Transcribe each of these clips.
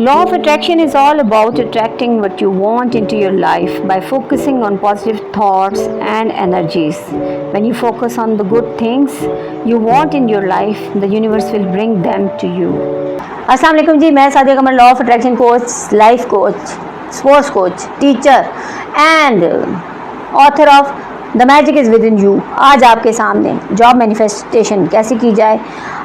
Law of attraction is all about attracting what you want into your life by focusing on positive thoughts and energies. When you focus on the good things you want in your life, the universe will bring them to you. अस्सलाम वालेकुम जी, मैं Sadia Qamar, law of attraction coach, life coach, sports coach, teacher and author of the magic is within you. आज आपके सामने job manifestation कैसे की जाए,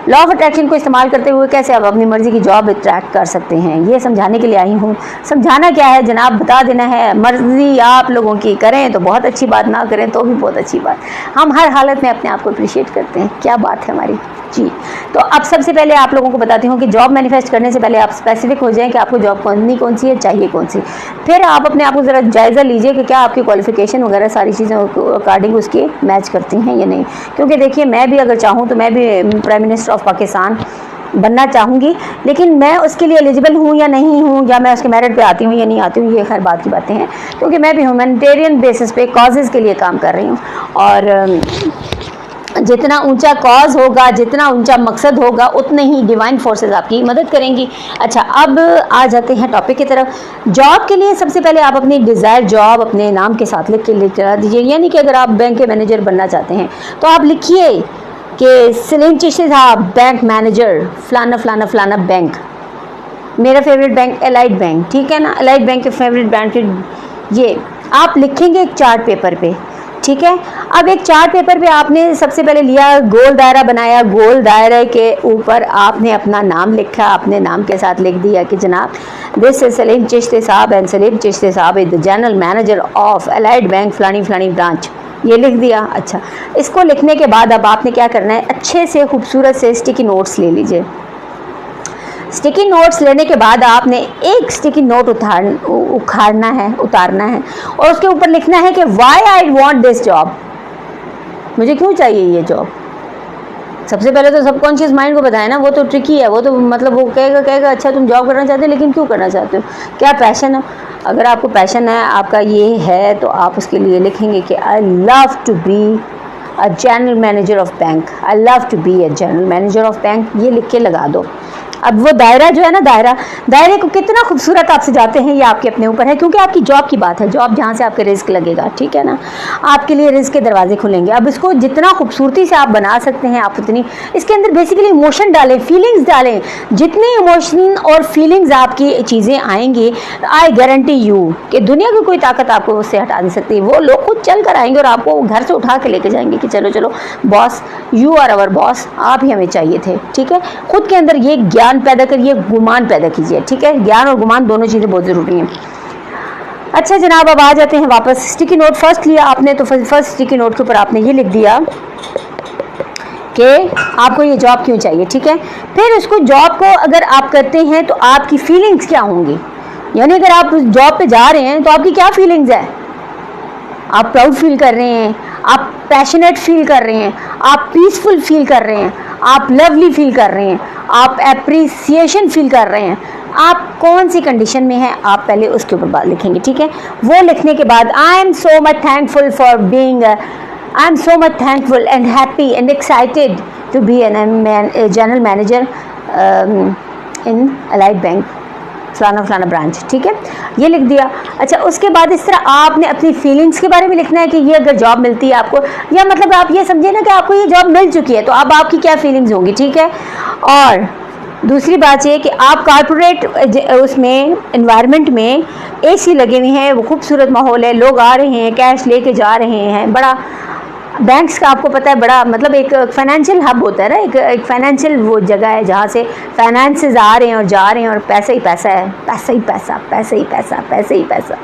लॉ ऑफ अट्रैक्शन को इस्तेमाल करते हुए कैसे आप अपनी मर्ज़ी की जॉब अट्रैक्ट कर सकते हैं, ये समझाने के लिए आई हूँ। समझाना क्या है जनाब, बता देना है। मर्ज़ी आप लोगों की, करें तो बहुत अच्छी बात, ना करें तो भी बहुत अच्छी बात। हम हर हालत में अपने आप को अप्रिशिएट करते हैं, क्या बात है हमारी जी। तो अब सबसे पहले आप लोगों को बताती हूँ कि जॉब मैनिफेस्ट करने से पहले आप स्पेसिफिक हो जाएं कि आपको जॉब कौन सी है, चाहिए कौन सी। फिर आप अपने आप को ज़रा जायज़ा लीजिए कि क्या आपकी क्वालिफ़िकेशन वगैरह सारी चीज़ें अकॉर्डिंग उसके मैच करती हैं या नहीं। क्योंकि देखिए, मैं भी अगर चाहूँ तो मैं भी प्राइम मिनिस्टर ऑफ पाकिस्तान बनना चाहूँगी, लेकिन मैं उसके लिए एलिजिबल हूँ या नहीं हूँ, या मैं उसके मेरिट पे आती हूँ या नहीं आती हूँ, ये खैर बात की बातें हैं। क्योंकि मैं भी ह्यूमैनिटेरियन बेसिस पे कॉजेज़ के लिए काम कर रही हूँ, और जितना ऊंचा कॉज होगा, जितना ऊंचा मकसद होगा, उतने ही डिवाइन फोर्सेस आपकी मदद करेंगी। अच्छा, अब आ जाते हैं टॉपिक की तरफ। जॉब के लिए सबसे पहले आप अपनी डिज़ायर जॉब अपने नाम के साथ लिख के लिखा दीजिए। यानी कि अगर आप बैंक के मैनेजर बनना चाहते हैं तो आप लिखिए कि सलीम चिश्ती साहब, बैंक मैनेजर, फलाना फलाना फलाना बैंक, मेरा फेवरेट बैंक एलाइड बैंक, ठीक है ना, एलाइड बैंक के फेवरेट बैंक, ये आप लिखेंगे एक चार्ट पेपर पे, ठीक है। अब एक चार्ट पेपर पे आपने सबसे पहले लिया, गोल दायरा बनाया, गोल दायरे के ऊपर आपने अपना नाम लिखा, अपने नाम के साथ लिख दिया कि जनाब दिस इज सलीम चिश्ती साहब एंड सलीम चिश्ती साहब is the general manager of allied bank फलानी फलानी ब्रांच, ये लिख दिया। अच्छा, इसको लिखने के बाद अब आपने क्या करना है, अच्छे से खूबसूरत से स्टिकी नोट्स ले लीजिए। स्टिकी नोट्स लेने के बाद आपने एक स्टिकी नोट उतारना है और उसके ऊपर लिखना है कि why I want this job, मुझे क्यों चाहिए ये जॉब। सबसे पहले तो सबकॉन्शियस माइंड को बताए ना, वो तो ट्रिकी है, वो तो मतलब वो कहेगा अच्छा तुम जॉब करना चाहते हो, लेकिन क्यों करना चाहते हो, क्या पैशन है। अगर आपको पैशन है, आपका ये है, तो आप उसके लिए लिखेंगे कि I love to be a general manager of bank, I love to be a general manager of bank, ये लिख के लगा दो। अब वो दायरा जो है ना, दायरे को कितना खूबसूरत आप सजाते हैं, ये आपके अपने ऊपर है, क्योंकि आपकी जॉब की बात है, जॉब जहाँ से आपके रिस्क लगेगा, ठीक है ना, आपके लिए रिस्क के दरवाजे खुलेंगे। अब इसको जितना खूबसूरती से आप बना सकते हैं, आप उतनी इसके अंदर बेसिकली इमोशन डालें, फीलिंग्स डालें। जितनी इमोशन और फीलिंग्स आपकी चीज़ें आएंगी, आई गारंटी यू कि दुनिया की कोई ताकत आपको उससे हटा नहीं सकती। वो लोग खुद चल कर आएंगे और आपको घर से उठा के लेके जाएंगे कि चलो चलो boss, you are our boss, आप ही हमें चाहिए थे, ठीक है। खुद के अंदर ये ज्ञान पैदा करिए, गुमान पैदा कीजिए, ठीक है। ज्ञान और गुमान दोनों चीज़ें बहुत ज़रूरी हैं। अच्छा जनाब, अब आ जाते हैं वापस। स्टिकी नोट फर्स्ट लिया आपने, तो फर्स्ट स्टिकी नोट के ऊपर आपने ये लिख दिया कि आपको ये जॉब क्यों चाहिए, ठीक है। फिर उसको जॉब को अगर आप करते हैं तो आपकी फीलिंग्स क्या होंगी, यानी अगर आप जॉब पे जा रहे हैं तो आपकी क्या फीलिंग्स है। आप प्राउड फील कर रहे हैं, आप पैशनेट फील कर रहे हैं, आप पीसफुल फील कर रहे हैं, आप लवली फील कर रहे हैं, आप एप्रिसिएशन फील कर रहे हैं, आप कौन सी कंडीशन में हैं, आप पहले उसके ऊपर बात लिखेंगे, ठीक है। वो लिखने के बाद I am so much thankful for being, I am so much thankful and happy and excited to be an general manager in Allied Bank फलाना फलाना ब्रांच, ठीक है, ये लिख दिया। अच्छा, उसके बाद इस तरह आपने अपनी फीलिंग्स के बारे में लिखना है कि ये अगर जॉब मिलती है आपको, या मतलब आप ये समझे ना कि आपको ये जॉब मिल चुकी है, तो अब आपकी क्या फीलिंग्स होंगी, ठीक है। और दूसरी बात ये कि आप कॉर्पोरेट उसमें एनवायरनमेंट में एसी लगे हुए हैं, वो खूबसूरत माहौल है, लोग आ रहे हैं, कैश लेके जा रहे हैं, बड़ा बैंक्स का आपको पता है बड़ा मतलब एक फाइनेंशियल हब होता है ना, एक फाइनेंशियल वो जगह है जहाँ से फाइनेंसेस आ रहे हैं और जा रहे हैं, और पैसा ही पैसा है, पैसा ही पैसा, पैसा ही पैसा, पैसा ही पैसा।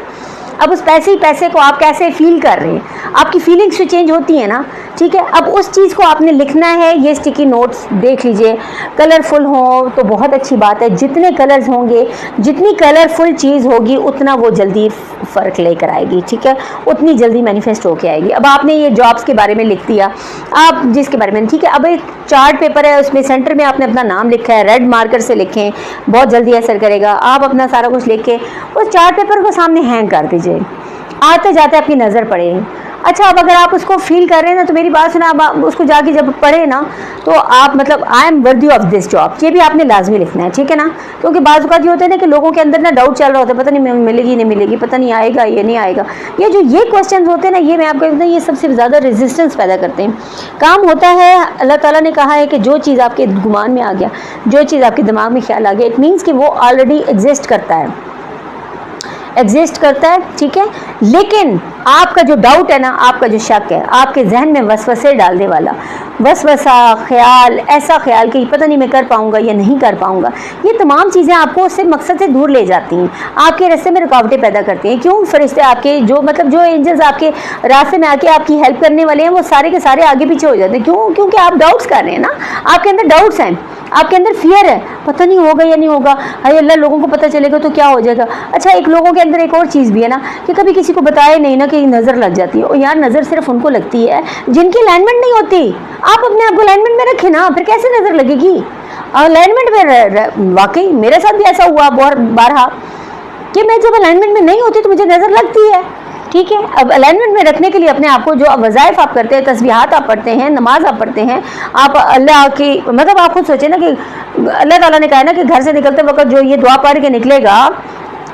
अब उस पैसे ही पैसे को आप कैसे फील कर रहे हैं, आपकी फीलिंग्स तो चेंज होती है ना, ठीक है। अब उस चीज़ को आपने लिखना है। ये स्टिकी नोट्स देख लीजिए, कलरफुल हो तो बहुत अच्छी बात है, जितने कलर्स होंगे, जितनी कलरफुल चीज़ होगी, उतना वो जल्दी फ़र्क लेकर आएगी, ठीक है, उतनी जल्दी मैनिफेस्ट होके आएगी। अब आपने ये जॉब्स के बारे में लिख दिया, आप जिसके बारे में, ठीक है। अब एक चार्ट पेपर है, उसमें सेंटर में आपने अपना नाम लिखा है, रेड मार्कर से लिखें, बहुत जल्दी असर करेगा। आप अपना सारा कुछ लिख के उस चार्ट पेपर को सामने हैंग कर दीजिए, आते जाते आपकी नज़र पड़े, अच्छा, अब अगर आप उसको फील कर रहे हैं ना, तो मेरी बात सुना, आप उसको जाके जब पढ़े ना, तो आप मतलब I am worthy of this job, ये भी आपने लाजमी लिखना है, ठीक है ना। क्योंकि बाज़ औक़ात ये होता है ना कि लोगों के अंदर ना डाउट चल रहा होता है, पता नहीं मिलेगी नहीं मिलेगी, पता नहीं आएगा ये नहीं आएगा। ये क्वेश्चन होते हैं ना, ये मैं आपको कहता हूँ, ये सबसे ज़्यादा रेजिस्टेंस पैदा करते हैं। काम होता है, अल्लाह ताला ने कहा है कि जो चीज़ आपके गुमान में आ गया, जो चीज़ आपके दिमाग में ख्याल आ गया, इट मीन्स कि वो ऑलरेडी एग्जिस्ट करता है, ठीक है। लेकिन आपका जो डाउट है ना, आपका जो शक है, आपके जहन में वसवसे डालने वाला वसवसा ख्याल, ऐसा ख्याल कि पता नहीं मैं कर पाऊंगा या नहीं कर पाऊंगा, ये तमाम चीज़ें आपको उससे मकसद से दूर ले जाती हैं, आपके रास्ते में रुकावटें पैदा करती हैं। क्यों? फरिश्ते आपके जो मतलब जो एंजल्स आपके रास्ते में आके आपकी हेल्प करने वाले हैं, वो सारे के सारे आगे पीछे हो जाते हैं। क्यों? क्योंकि आप डाउट्स कर रहे हैं ना, आपके अंदर डाउट्स हैं, आपके अंदर फियर है, पता नहीं होगा या नहीं होगा, हाय अल्लाह लोगों को पता चलेगा तो क्या हो जाएगा। अच्छा, एक लोगों के अंदर एक और चीज़ भी है ना कि कभी किसी को बताए नहीं ना कि नज़र लग जाती है। और यार, नज़र सिर्फ उनको लगती है जिनकी अलाइनमेंट नहीं होती। आप अपने आप को अलाइनमेंट में रखें ना, फिर कैसे नज़र लगेगी? अलाइनमेंट में वाकई मेरे साथ भी ऐसा हुआ बहुत बारहा कि मैं जब अलाइनमेंट में नहीं होती तो मुझे नज़र लगती है, ठीक है। अब अलाइनमेंट में रखने के लिए अपने आप को जो वज़ाइफ आप करते हैं, तस्बीहात आप पढ़ते हैं, नमाज आप पढ़ते हैं, आप अल्लाह की मतलब आप खुद सोचें ना कि अल्लाह ताला ने कहा है ना कि घर से निकलते वक्त जो ये दुआ पढ़ के निकलेगा,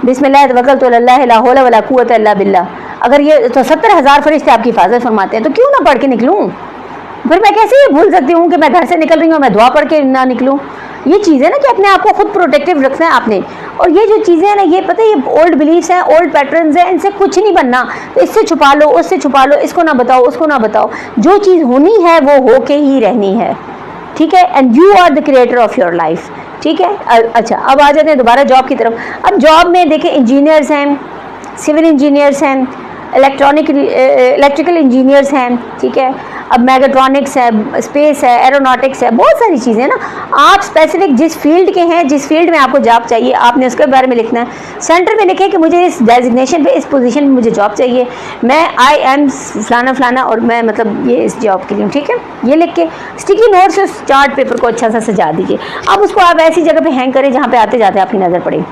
बिस्मिल्लाह तवक्कलतु अल्लाह ला हौला वला कुव्वता इल्ला बिल्लाह, अगर ये तो 70,000 फरिश्ते आपकी हिफाजत फरमाते हैं, तो क्यों ना पढ़ के निकलूँ? फिर मैं कैसे ये भूल सकती हूँ कि मैं घर से निकल रही हूँ, मैं दुआ पढ़ के ना निकलूँ? ये चीज़ें ना कि अपने आप को खुद प्रोटेक्टिव रखना है आपने। और ये जो चीज़ें हैं ना, ये पता है ये ओल्ड बिलीफ्स हैं, ओल्ड पैटर्न्स हैं, इनसे कुछ नहीं बनना। तो इससे छुपा लो, उससे छुपा लो, इसको ना बताओ, उसको ना बताओ। जो चीज़ होनी है वो होके ही रहनी है, ठीक है। And you are the creator of your life, ठीक है। अच्छा, अब आ जाते हैं दोबारा जॉब की तरफ। अब जॉब में देखिए, इंजीनियर्स हैं, सिविल इंजीनियर्स हैं, इलेक्ट्रिकल इंजीनियर्स हैं, ठीक है। अब मैगाट्रॉनिक्स है, स्पेस है, एरोनॉटिक्स है, बहुत सारी चीज़ें ना। आप स्पेसिफिक जिस फील्ड के हैं, जिस फील्ड में आपको जॉब चाहिए, आपने उसके बारे में लिखना है। सेंटर में लिखें कि मुझे इस डेजिग्नेशन पे, इस पोजीशन में मुझे जॉब चाहिए, मैं आई एम फलाना फलाना, और मैं मतलब ये इस जॉब के लिए हूँ, ठीक है। ये लिख के स्टिकी नोट से उस चार्ट पेपर को अच्छा सा सजा दीजिए। अब उसको आप ऐसी जगह पे हैंग करें जहाँ पे आते जाते आपकी नज़र पड़े।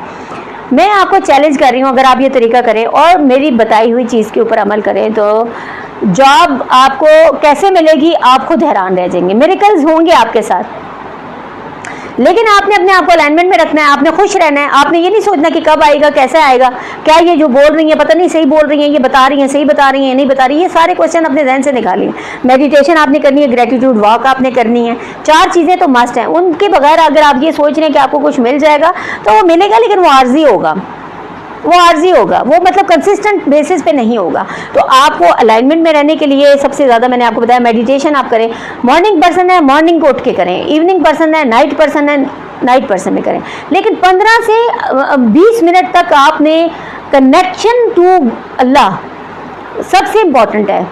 मैं आपको चैलेंज कर रही हूँ, अगर आप ये तरीका करें और मेरी बताई हुई चीज़ के ऊपर अमल करें, तो जॉब आपको कैसे मिलेगी आप खुद हैरान रह जाएंगे। मिरेकल्स होंगे आपके साथ, लेकिन आपने अपने आप को अलाइनमेंट में रखना है, आपने खुश रहना है। आपने ये नहीं सोचना कि कब आएगा, कैसे आएगा, क्या ये जो बोल रही है पता नहीं सही बोल रही हैं, ये बता रही हैं सही बता रही हैं नहीं बता रही, ये सारे क्वेश्चन अपने जहन से निकालिए। मेडिटेशन आपने करनी है, ग्रेटिट्यूड वॉक आपने करनी है, 4 चीज़ें तो मस्ट हैं। उनके बगैर अगर आप ये सोच रहे हैं कि आपको कुछ मिल जाएगा, तो वो मिलेगा, लेकिन वो आर्जी होगा, वो मतलब कंसिस्टेंट बेसिस पे नहीं होगा। तो आपको अलाइनमेंट में रहने के लिए सबसे ज़्यादा मैंने आपको बताया, मेडिटेशन आप करें। मॉर्निंग पर्सन है, मॉर्निंग को उठ के करें। इवनिंग पर्सन है, नाइट पर्सन है, नाइट पर्सन में करें। लेकिन 15 से 20 मिनट तक आपने कनेक्शन टू अल्लाह सबसे इम्पॉर्टेंट है।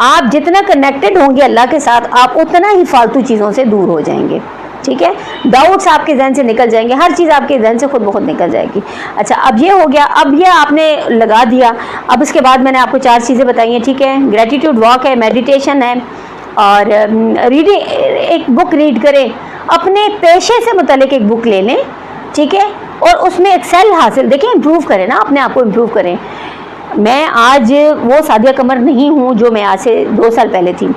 आप जितना कनेक्टेड होंगे अल्लाह के साथ, आप उतना ही फालतू चीज़ों से दूर हो जाएंगे, ठीक है। डाउट्स आपके जहन से निकल जाएंगे, हर चीज़ आपके जहन से खुद ब खुद निकल जाएगी। अच्छा, अब ये हो गया, अब ये आपने लगा दिया। अब उसके बाद मैंने आपको 4 चीज़ें बताई हैं, ठीक है। ग्रेटिट्यूड वॉक है, मेडिटेशन है, और रीडिंग, एक बुक रीड करें, अपने पेशे से मुतालिक एक बुक ले लें, ठीक है। और उसमें एक्सेल हासिल, देखिए इम्प्रूव करें ना, अपने आप को इम्प्रूव करें। मैं आज वो सादिया कमर नहीं हूँ जो मैं आज से 2 साल पहले थी।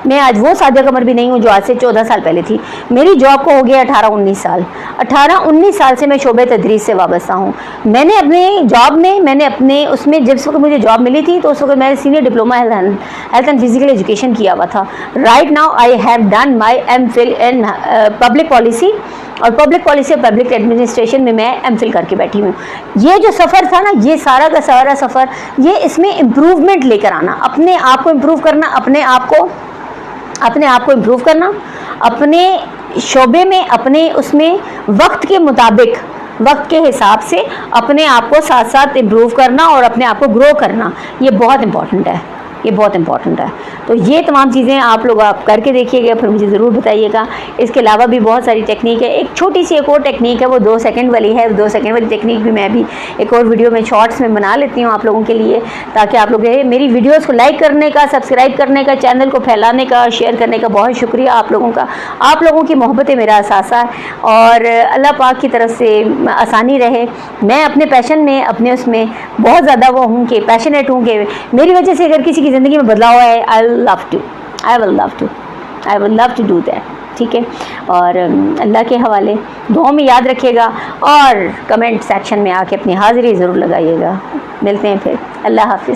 मैं आज वो सादिया कमर भी नहीं हूँ जो आज से 14 साल पहले थी। मेरी जॉब को हो गया 18-19 साल। 18-19 साल से मैं शोबे तदरीस से वाबस्ता हूँ। मैंने अपने जॉब में, मैंने अपने उसमें जिस वक्त मुझे जॉब मिली थी, तो उस वक्त मैंने senior diploma health and physical education किया हुआ था। Right now I have done my MPhil in public policy, और पब्लिक पॉलिसी और पब्लिक एडमिनिस्ट्रेशन में मैं MPhil करके बैठी हूँ। ये जो सफ़र था ना, ये सारा का सारा सफ़र, ये इसमें इम्प्रूवमेंट लेकर आना, अपने आप को इम्प्रूव करना, अपने आप को इम्प्रूव करना, अपने शोबे में, अपने उसमें वक्त के मुताबिक, वक्त के हिसाब से अपने आप को साथ साथ इम्प्रूव करना और अपने आप को ग्रो करना, ये बहुत इम्पॉर्टेंट है, ये बहुत इम्पॉर्टेंट है। तो ये तमाम चीज़ें आप लोग आप करके देखिएगा, फिर मुझे ज़रूर बताइएगा। इसके अलावा भी बहुत सारी टेक्निक है। एक छोटी सी एक और टेक्निक है, वो 2 सेकंड वाली है। 2 सेकंड वाली टेक्निक भी मैं भी एक और वीडियो में शॉर्ट्स में बना लेती हूँ आप लोगों के लिए, ताकि आप लोग मेरी वीडियोज़ को लाइक करने का, सब्सक्राइब करने का, चैनल को फैलाने का, शेयर करने का बहुत शुक्रिया आप लोगों का। आप लोगों की मोहब्बत मेरा असासा है, और अल्लाह पाक की तरफ से आसानी रहे। मैं अपने पैशन में, अपने उसमें बहुत ज़्यादा वो हूँ कि पैशनेट हूँ कि मेरी वजह से अगर किसी की ज़िंदगी में बदलाव है, I will love to do that. ठीक है, और अल्लाह के हवाले दुआ में याद रखिएगा और कमेंट सेक्शन में आके अपनी हाज़िरी ज़रूर लगाइएगा। मिलते हैं फिर, अल्लाह हाफिज़।